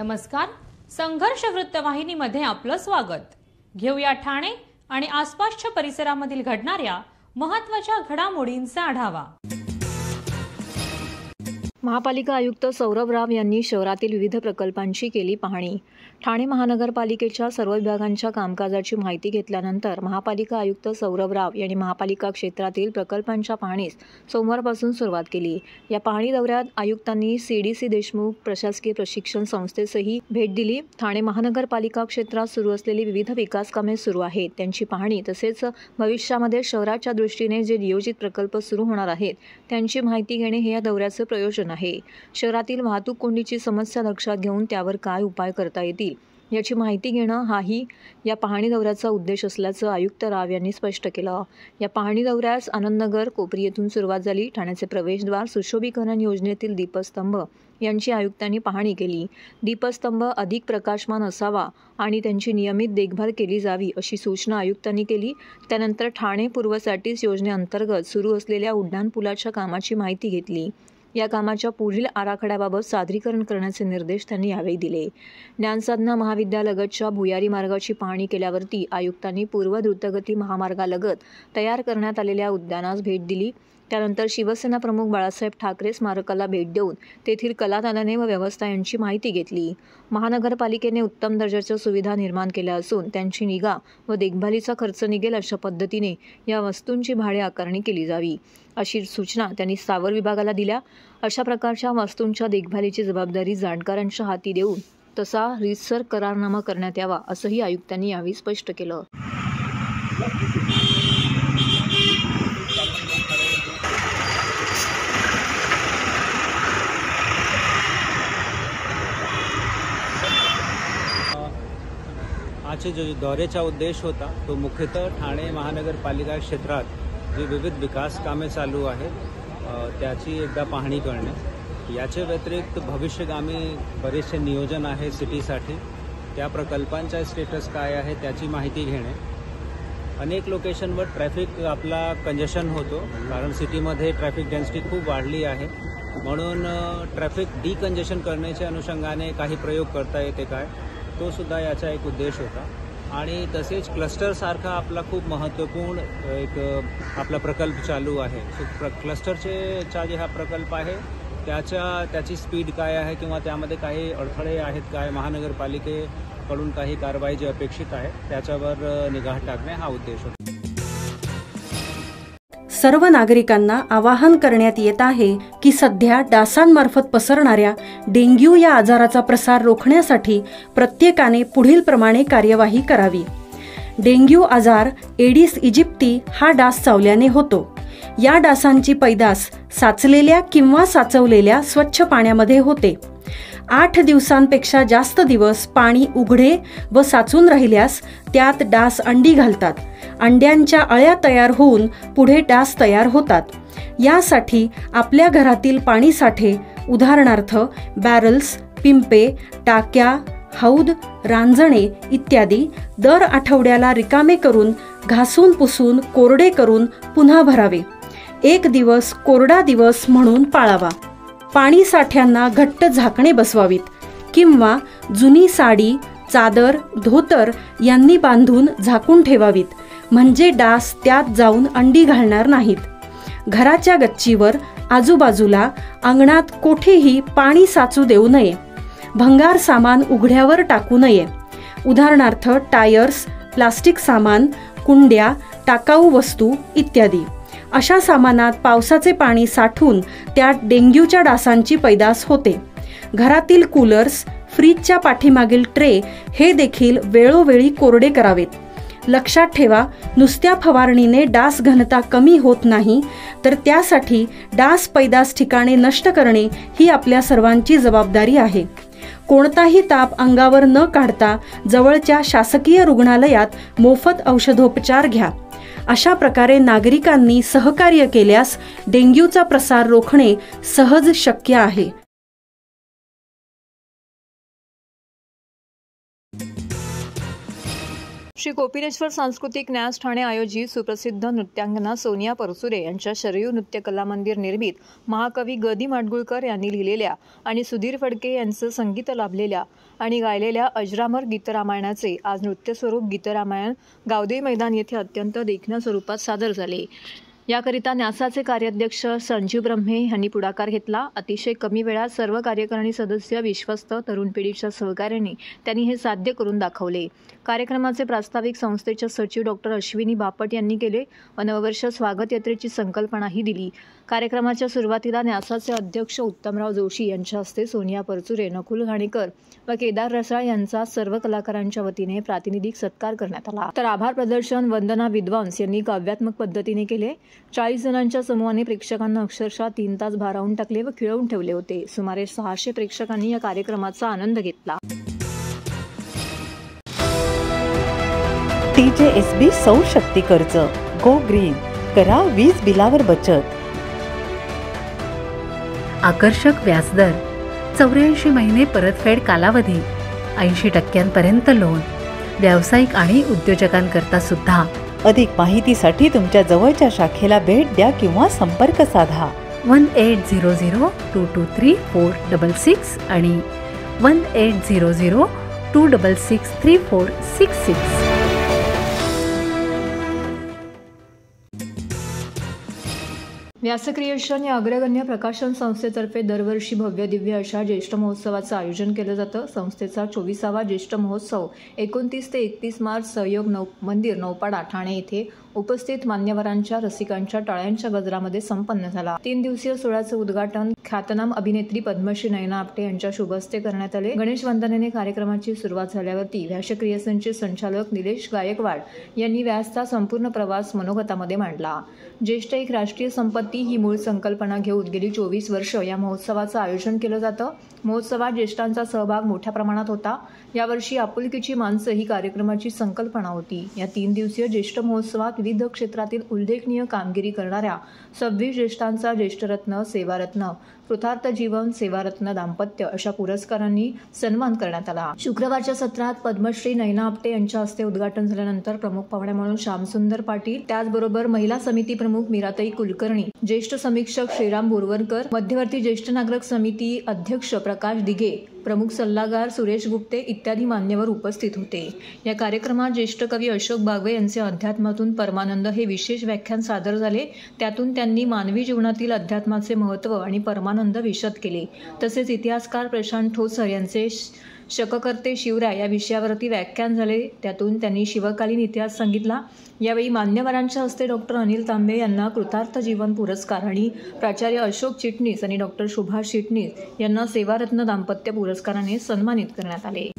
नमस्कार, संघर्ष वृत्तवाहिनीमध्ये आपलं स्वागत। घेऊया ठाणे आणि आसपासच्या परिसरामधील घडणाऱ्या महत्त्वाच्या घडामोडींचा आढावा। महापालिका आयुक्त सौरभ राव यांनी शहरातील विविध प्रकल्पांची केली पाहणी। ठाणे महानगरपालिकेच्या सर्व विभागांच्या कामकाजाची माहिती घेतल्यानंतर महापालिका आयुक्त सौरभ राव यांनी महापालिका क्षेत्रातील प्रकल्पांच्या पाहणीस सोमवारपासून सुरुवात केली। या पाहणी दौऱ्यात आयुक्तांनी सीडीसी देशमुख प्रशासकीय प्रशिक्षण संस्थेसही भेट दिली। ठाणे महानगरपालिका क्षेत्रात सुरू असलेली विविध विकास कामे सुरू आहेत त्यांची पाहणी, तसेच भविष्यामध्ये शहराच्या दृष्टीने जे नियोजित प्रकल्प सुरू होणार आहेत त्यांची माहिती घेणे हे या दौऱ्याचे प्रयोजन आहे। शहरातील वाहतूक कोंडीची समस्या लक्षात घेऊन त्यावर काय उपाय करता येतील याची माहिती घेणं हाही या पाहणी दौऱ्याचा उद्देश असल्याचं आयुक्त राव यांनी स्पष्ट केलं। या पाहणी दौऱ्यास आनंदनगर कोपरी येथून सुरुवात झाली। ठाण्याचे प्रवेशद्वार सुशोभीकरण योजनेतील दीपस्तंभ यांची आयुक्तांनी पाहणी केली। दीपस्तंभ अधिक प्रकाशमान असावा आणि त्यांची नियमित देखभाल केली जावी अशी सूचना आयुक्तांनी केली। त्यानंतर ठाणे पूर्व सॅटिस योजनेअंतर्गत सुरू असलेल्या उड्डाणपुलाच्या कामाची माहिती घेतली। या कामाच्या पुढील आराखड्याबाबत सादरीकरण करण्याचे निर्देश त्यांनी यावेळी दिले। ज्ञानसाधना महाविद्यालयालगतच्या भुयारी मार्गाची पाहणी केल्यावरती आयुक्तांनी पूर्व द्रुतगती महामार्गालगत तयार करण्यात आलेल्या उद्यानास भेट दिली। त्यानंतर शिवसेना प्रमुख बाळासाहेब ठाकरे स्मारकाला भेट देऊन तेथील कलादालने व व्यवस्था यांची माहिती घेतली। महानगरपालिकेने उत्तम दर्जाच्या सुविधा निर्माण केल्या असून त्यांची निगा व देखभालीचा खर्च निघेल अशा पद्धतीने या वस्तूंची भाडे आकारणी केली जावी अशी सूचना त्यांनी स्थावर विभागाला दिल्या। अशा प्रकारच्या वस्तूंच्या देखभालीची जबाबदारी जाणकारांच्या हाती देऊन तसा रीतसर करारनामा करण्यात यावा असंही आयुक्तांनी यावेळी स्पष्ट केलं। आजचे जो दौऱ्याचा उद्देश होता तो मुख्यतः ठाणे महानगरपालिका क्षेत्रात जे विविध विकास कामे चालू आहेत त्याची एकदा पाहणी करणे। याच्या व्यतिरिक्त भविष्यगामी बरेचसे नियोजन आहे सिटीसाठी, त्या प्रकल्पांचा स्टेटस काय आहे त्याची माहिती घेणे। अनेक लोकेशनवर ट्रॅफिक आपला कंजेशन होतो कारण सिटीमध्ये ट्रॅफिक डेन्सिटी खूप वाढली आहे, म्हणून ट्रॅफिक डिकंजेशन करण्याच्या अनुषंगाने काही प्रयोग करता येते काय तो सुद्धा याचा एक उद्देश होता। आणि तसेच क्लस्टरसारखा आपला खूप महत्त्वपूर्ण एक आपला प्रकल्प चालू आहे। क्लस्टरचा जे हा प्रकल्प आहे त्याची स्पीड काय आहे किंवा त्यामध्ये काही अडथळे आहेत काय, महानगरपालिकेकडून काही कारवाई जी अपेक्षित आहे त्याच्यावर निगाह टाकणे हा उद्देश होता। सर्व नागरिकांना आवाहन करण्यात येत आहे की सध्या डासांमार्फत पसरणाऱ्या डेंग्यू या आजाराचा प्रसार रोखण्यासाठी प्रत्येकाने पुढील प्रमाणे कार्यवाही करावी। डेंग्यू आजार एडिस इजिप्ती हा डास चावल्याने होतो। या डासांची पैदास साचलेल्या किंवा साचवलेल्या स्वच्छ पाण्यामध्ये होते। 8 दिवसांपेक्षा जास्त दिवस पाणी उघडे व साचून राहिल्यास त्यात डास अंडी घालतात। अंड्यांच्या अळ्या तयार होऊन पुढे डास तयार होतात। यासाठी आपल्या घरातील पाणी साठे उदाहरणार्थ बॅरल्स, पिंपे, टाक्या, हौद, रांजणे इत्यादी दर आठवड्याला रिकामे करून घासून पुसून कोरडे करून पुन्हा भरावे। 1 दिवस कोरडा दिवस म्हणून पाळावा। पाणी साठ्यांना घट्ट झाकणे बसवावीत किंवा जुनी साडी, चादर, धोतर यांनी बांधून झाकून ठेवावीत, म्हणजे डास त्यात जाऊन अंडी घालणार नाहीत। घराच्या गच्चीवर, आजूबाजूला, अंगणात कोठेही पाणी साचू देऊ नये। भंगार सामान उघड्यावर टाकू नये, उदाहरणार्थ टायर्स, प्लास्टिक सामान, कुंड्या, टाकाऊ वस्तू इत्यादी। अशा सामानात पावसाचे पाणी साठून त्यात डेंग्यूच्या डासांची पैदास होते। घरातील कूलर्स, फ्रीजच्या पाठीमागील ट्रे हे देखील वेळोवेळी कोरडे करावेत। लक्षात ठेवा, नुसत्या फवारणीने डास घनता कमी होत नाही, तर त्यासाठी डास पैदास ठिकाणे नष्ट करणे ही आपल्या सर्वांची जबाबदारी आहे। कोणताही ताप अंगावर न काढता जवळच्या शासकीय रुग्णालयात मोफत औषधोपचार घ्या। अशा प्रकारे नागरिकांनी सहकार्य केल्यास डेंग्यूचा प्रसार रोखणे सहज शक्य आहे। श्री गोपीनेश्वर सांस्कृतिक न्यास ठाणे आयोजित सुप्रसिद्ध नृत्यांगना सोनिया परचुरे यांच्या शरयू नृत्य कला मंदिर निर्मित महाकवी ग दी माडगुळकर यांनी लिहिलेल्या आणि सुधीर फडके यांचं संगीत लाभलेल्या आणि गायलेल्या अजरामर गीतरामायणाचे आज नृत्य स्वरूप गीतरामायण गावदेवी मैदान येथे अत्यंत देखण्या स्वरूपात सादर झाले। याकरिता न्यासाचे कार्याध्यक्ष संजीव ब्रह्मे यांनी पुढाकार घेतला। अतिशय कमी वेळात सर्व कार्यकारिणी सदस्य, विश्वस्त, तरुण पिढीच्या सहकार्याने त्यांनी हे साध्य करून दाखवले। कार्यक्रमाचे प्रास्ताविक संस्थेच्या सचिव डॉक्टर अश्विनी बापट यांनी केले व नववर्ष स्वागत यात्रेची संकल्पनाही दिली। कार्यक्रमाच्या सुरुवातीला न्यासाचे अध्यक्ष उत्तमराव जोशी यांच्या हस्ते सोनिया परचुरे, नकुल घाणेकर व केदार रसाळ यांचा सर्व कलाकारांच्या वतीने प्रातिनिधिक सत्कार करण्यात आला। तर आभार प्रदर्शन वंदना विद्वांस यांनी काव्यात्मक पद्धतीने केले। 40 जणांच्या समूहाने प्रेक्षकांना अक्षरशः 3 तास भारावून टाकले व खिळवून ठेवले होते। सुमारे 600 प्रेक्षकांनी या कार्यक्रमाचा आनंद घेतला। TJSB सौर शक्ती कर्ज, गो ग्रीन, करा वीज बिलावर बचत। आकर्षक व्याजदर, 84 महिने परतफेड कालावधी, 80% लोन, व्यावसायिक आणि उद्योजकांकरता सुद्धा। अधिक माहितीसाठी तुमच्या जवळच्या शाखेला भेट द्या किंवा संपर्क साधा 1800-223-466 आणि 1800-266-3466। व्यास क्रिएशन या अग्रगण्य प्रकाशन संस्थेतर्फे दरवर्षी भव्य दिव्य अशा ज्येष्ठ महोत्सवाचं आयोजन केलं जातं। संस्थेचा 24वा ज्येष्ठ महोत्सव 29 ते 31 मार्च सहयोग मंदिर नौपाडा ठाणे येथे उपस्थित मान्यवरांच्या रसिकांच्या टाळ्यांच्या गजरामध्ये संपन्न झाला। 3 दिवसीय सोहळ्याचं उद्घाटन ख्यातनाम अभिनेत्री पद्मश्री नयना आपटे यांच्या शुभ हस्ते करण्यात आले। गणेश वंदनेने कार्यक्रमाची सुरुवात झाल्यावरती व्यास क्रिएशनचे संचालक निलेश गायकवाड यांनी व्यासचा संपूर्ण प्रवास मनोगतामध्ये मांडला। ज्येष्ठ एक राष्ट्रीय संपत्ती ही मूळ संकल्पना घेऊन गेली 24 वर्ष या महोत्सवाचं आयोजन केलं जातं। महोत्सवात ज्येष्ठांचा सहभाग मोठ्या प्रमाणात होता। यावर्षी आपुलकीची माणसं ही कार्यक्रमाची संकल्पना होती। या 3 दिवसीय ज्येष्ठ महोत्सवात विविध क्षेत्रातील उल्लेखनीय कामगिरी करणाऱ्या 26 ज्येष्ठांचा ज्येष्ठरत्न, सेवारत्न, कृतार्थ जीवन, सेवारत्न, दाम्पत्य अशा पुरस्कारांनी सन्मान करण्यात आला। शुक्रवारच्या सत्रात पद्मश्री नयना आपटे यांच्या हस्ते उद्घाटन झाल्यानंतर प्रमुख पाहुणे म्हणून श्यामसुंदर पाटील, त्याचबरोबर महिला समिती प्रमुख मीराताई कुलकर्णी, ज्येष्ठ समीक्षक श्रीराम बोरवरकर, मध्यवर्ती ज्येष्ठ नागरिक समिती अध्यक्ष प्रकाश दिघे, प्रमुख सल्लागार सुरेश गुप्ते इत्यादी मान्यवर उपस्थित होते। या कार्यक्रमात ज्येष्ठ कवी अशोक बागवे यांचे अध्यात्मातून परमानंद हे विशेष व्याख्यान सादर झाले। त्यातून त्यांनी मानवी जीवनातील अध्यात्माचे महत्त्व आणि परमानंद विशद केले। तसेच इतिहासकार प्रशांत ठोसर यांचे शककर्ते शिवराय या विषयावरती व्याख्यान झाले। त्यातून त्यांनी शिवकालीन इतिहास सांगितला। यावेळी मान्यवरांच्या हस्ते डॉक्टर अनिल तांबे यांना कृतार्थ जीवन पुरस्कार आणि प्राचार्य अशोक चिटणीस आणि डॉक्टर सुभाष चिटणीस यांना सेवारत्न दाम्पत्य पुरस्काराने सन्मानित करण्यात आले।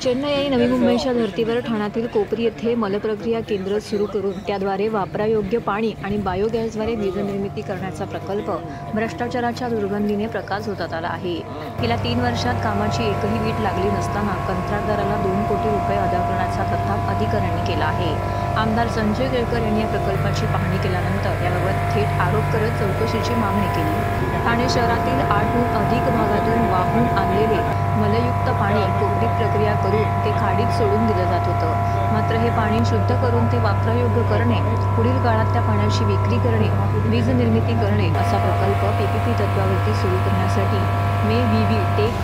चेन्नई नवी मुंबईच्या धर्तीवर ठाण्यातील कोपरी येथे मलप्रक्रिया केंद्र सुरू करून त्याद्वारे वापरायोग्य पाणी आणि बायोगॅसद्वारे वीज निर्मिती करण्याचा प्रकल्प भ्रष्टाचाराच्या दुर्गंधीने प्रकाश होतात आला आहे। गेल्या 3 वर्षात कामाची एकही वीट लागली नसताना कंत्राटदाराला 2 कोटी रुपये अदा करण्याचा प्रताप अधिकाऱ्यांनी केला आहे। आमदार संजय केळकर यांनी या प्रकल्पाची पाहणी केल्यानंतर याबाबत थेट आरोप करत चौकशीची मागणी केली। ठाणे शहरातील 8हून अधिक भागातून वाहून आणलेले मलयुक्त पाणी कोपरीत प्रक्रिया करून ते खाडीत सोडून दिलं जात होतं। मात्र हे पाणी शुद्ध करून ते वापरायोग्य करणे, पुढील काळात त्या पाण्याची विक्री करणे, वीज निर्मिती करणे असा प्रकल्प PPP तत्वावरती सुरू करण्यासाठी मे टेक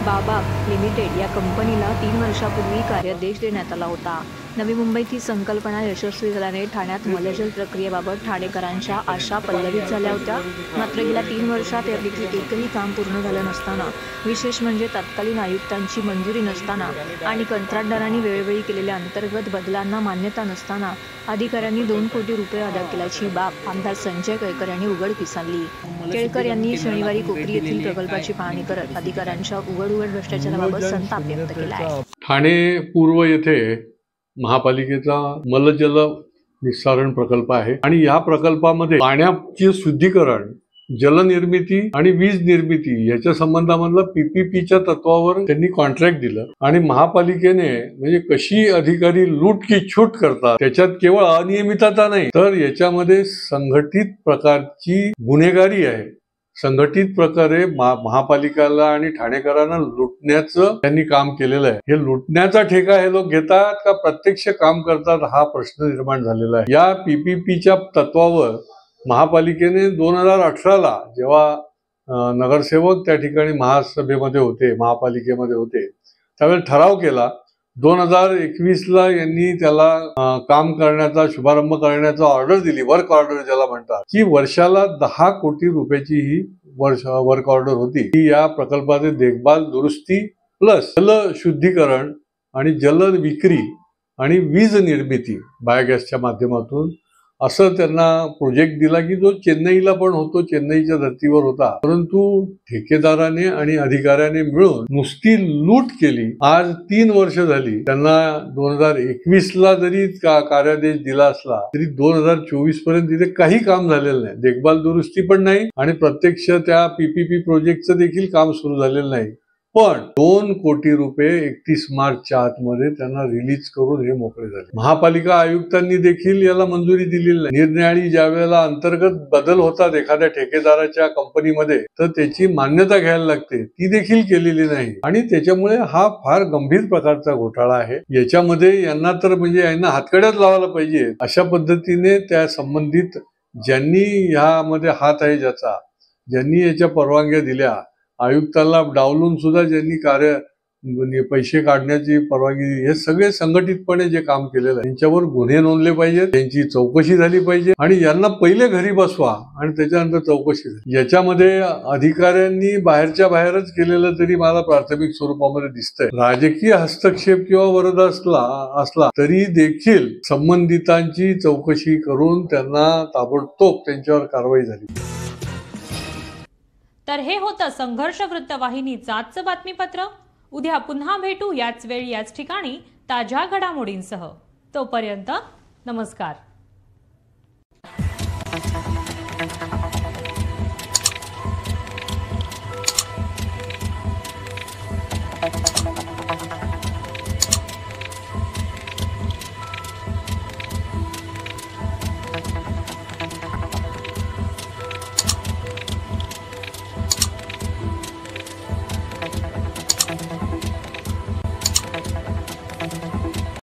बाबा लिमिटेड या कंपनीला 3 वर्षापूर्वी कार्यादेश देण्यात आला होता। नवी मुंबईत ही संकल्पना यशस्वी झाल्याने ठाण्यात मलजल प्रक्रियेबाबत ठाणेकरांच्या आशा पल्लवित झाल्या होत्या। मात्र गेल्या 3 वर्षात यापैकी एकही काम पूर्ण झालं नसताना, विशेष म्हणजे तत्कालीन आयुक्तांची मंजुरी नसताना आणि कंत्राटदारांनी वेळोवेळी केलेल्या अंतर्गत बदलांना मान्यता नसताना अधिकाऱ्यांनी 2 कोटी रुपये अदा केल्याची बाब आमदार संजय केळकर यांनी उघडकीस आणली। केळकर यांनी शनिवारी कोपरी येथील प्रकल्पाची पाहणी करत अधिकाऱ्यांच्या उघड भ्रष्टाचाराबाबत संताप व्यक्त केला आहे। ठाणे पूर्व येथे महापालिकेचा मलजल निस्सारण प्रकल्प आहे आणि या प्रकल्पामध्ये पाण्याचे शुद्धीकरण, जलनिर्मिती आणि वीज निर्मिती याच्या संबंधामधलं PPPच्या तत्वावर त्यांनी कॉन्ट्रॅक्ट दिलं आणि महापालिकेने म्हणजे कशी अधिकारी लूट की छूट करतात, त्याच्यात केवळ अनियमितता नाही तर याच्यामध्ये संघटित प्रकारची गुन्हेगारी आहे, संघटित प्रकारे महापालिकेला आणि ठाणेकरांना लुटण्याचं त्यांनी काम केलेलं आहे. हे लुटण्याचा ठेका हे लोक घेतात का प्रत्यक्ष काम करतात हा प्रश्न निर्माण झालेला आहे. या PPPच्या तत्वावर महापालिकेने 2018ला जेव्हा नगरसेवक त्या ठिकाणी महासभेमध्ये होते, महापालिकेमध्ये होते, त्यावेळी ठराव केला. 2021ला यांनी त्याला काम करण्याचा शुभारंभ करण्याचा ऑर्डर दिली, वर्क ऑर्डर ज्याला म्हणतात, की वर्षाला 10 कोटी रुपयाची ही वर्क ऑर्डर होती. की या प्रकल्पाचे देखभाल, दुरुस्ती प्लस जल शुद्धीकरण आणि जल विक्री आणि वीज निर्मिती बायोगॅसच्या माध्यमातून असं त्यांना प्रोजेक्ट दिला की जो चेन्नईला पण होतो, चेन्नईच्या धर्तीवर होता. परंतु ठेकेदाराने आणि अधिकाऱ्याने मिळून नुसती लूट केली. आज 3 वर्ष झाली. त्यांना 2021ला जरी कार्यादेश दिला असला तरी 2024 पर्यंत तिथे काही काम झालेलं नाही. देखभाल दुरुस्ती पण नाही आणि प्रत्यक्ष त्या PPP प्रोजेक्टचं देखील काम सुरू झालेलं नाही. पण 2 कोटी रुपये 31 मार्चच्या आतमध्ये त्यांना रिलीज करून हे मोकळे झाले. महापालिका आयुक्तांनी देखील याला मंजुरी दिलेली नाही. निरनिराळी ज्या वेळेला अंतर्गत बदल होतात एखाद्या ठेकेदाराच्या कंपनीमध्ये तर त्याची मान्यता घ्यायला लागते, ती देखील केलेली नाही. आणि त्याच्यामुळे हा फार गंभीर प्रकारचा घोटाळा आहे. याच्यामध्ये यांना तर म्हणजे यांना हातकड्यात लावायला पाहिजे. अशा पद्धतीने त्या संबंधित ज्यांनी ह्यामध्ये हात आहे, ज्यांनी याच्या परवानग्या दिल्या, आयुक्ताला डावलून सुद्धा ज्यांनी पैसे काढण्याची परवानगी दिली, हे सगळे संघटितपणे जे काम केलेलं आहे त्यांच्यावर गुन्हे नोंदले पाहिजेत, त्यांची चौकशी झाली पाहिजे आणि यांना पहिले घरी बसवा आणि त्याच्यानंतर चौकशी झाली. याच्यामध्ये अधिकाऱ्यांनी बाहेरच्या बाहेरच केलेलं तरी मला प्राथमिक स्वरूपामध्ये दिसतंय. राजकीय हस्तक्षेप किंवा वरद असला तरी देखील संबंधितांची चौकशी करून त्यांना ताबडतोब त्यांच्यावर कारवाई झाली. तर हे होतं संघर्ष वृत्तवाहिनीचं आजचं बातमीपत्र. उद्या पुन्हा भेटू याच वेळी याच ठिकाणी ताज्या घडामोडींसह. तोपर्यंत नमस्कार.